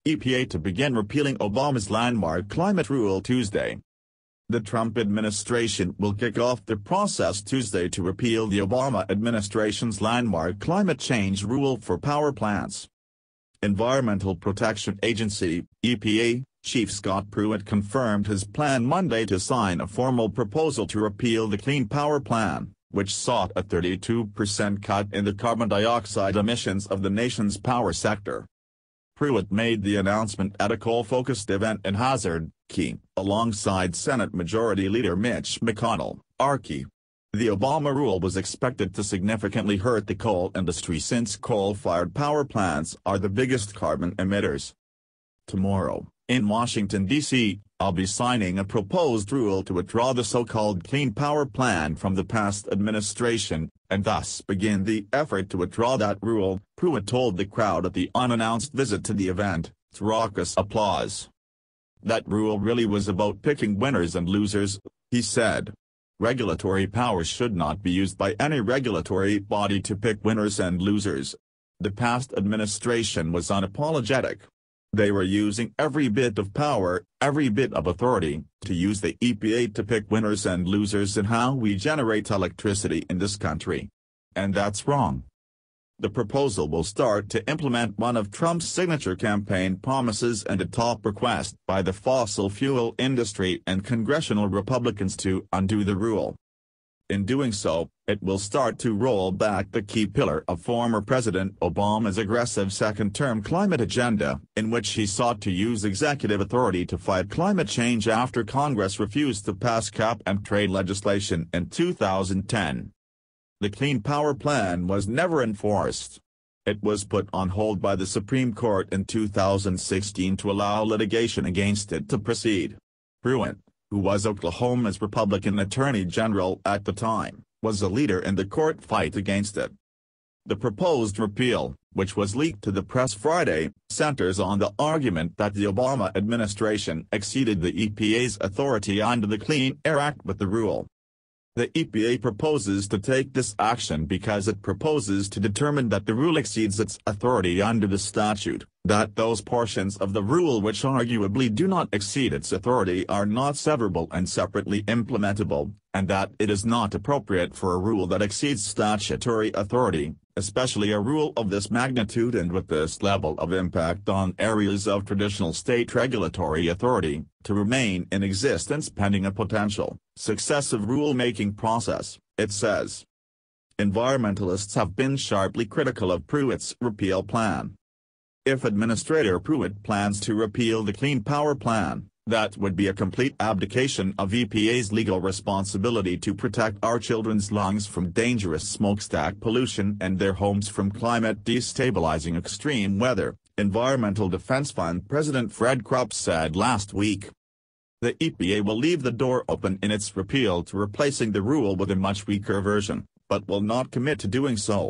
EPA to begin repealing Obama's landmark climate rule Tuesday. The Trump administration will kick off the process Tuesday to repeal the Obama administration's landmark climate change rule for power plants. Environmental Protection Agency, EPA, Chief Scott Pruitt confirmed his plan Monday to sign a formal proposal to repeal the Clean Power Plan, which sought a 32% cut in the carbon dioxide emissions of the nation's power sector. Pruitt made the announcement at a coal-focused event in Hazard, Key, alongside Senate Majority Leader Mitch McConnell, RK. The Obama rule was expected to significantly hurt the coal industry since coal-fired power plants are the biggest carbon emitters. Tomorrow, in Washington, D.C., I'll be signing a proposed rule to withdraw the so-called Clean Power Plan from the past administration, and thus begin the effort to withdraw that rule, Pruitt told the crowd at the unannounced visit to the event, to raucous applause. That rule really was about picking winners and losers, he said. Regulatory powers should not be used by any regulatory body to pick winners and losers. The past administration was unapologetic. They were using every bit of power, every bit of authority, to use the EPA to pick winners and losers in how we generate electricity in this country. And that's wrong. The proposal will start to implement one of Trump's signature campaign promises and a top request by the fossil fuel industry and congressional Republicans to undo the rule. In doing so, it will start to roll back the key pillar of former President Obama's aggressive second-term climate agenda, in which he sought to use executive authority to fight climate change after Congress refused to pass cap-and-trade legislation in 2010. The Clean Power Plan was never enforced. It was put on hold by the Supreme Court in 2016 to allow litigation against it to proceed. Pruitt, who was Oklahoma's Republican Attorney General at the time, was a leader in the court fight against it. The proposed repeal, which was leaked to the press Friday, centers on the argument that the Obama administration exceeded the EPA's authority under the Clean Air Act with the rule. The EPA proposes to take this action because it proposes to determine that the rule exceeds its authority under the statute, that those portions of the rule which arguably do not exceed its authority are not severable and separately implementable, and that it is not appropriate for a rule that exceeds statutory authority, especially a rule of this magnitude and with this level of impact on areas of traditional state regulatory authority, to remain in existence pending a potential, successive rule-making process, it says. Environmentalists have been sharply critical of Pruitt's repeal plan. If Administrator Pruitt plans to repeal the Clean Power Plan, that would be a complete abdication of EPA's legal responsibility to protect our children's lungs from dangerous smokestack pollution and their homes from climate-destabilizing extreme weather, Environmental Defense Fund President Fred Krupp said last week. The EPA will leave the door open in its repeal to replacing the rule with a much weaker version, but will not commit to doing so.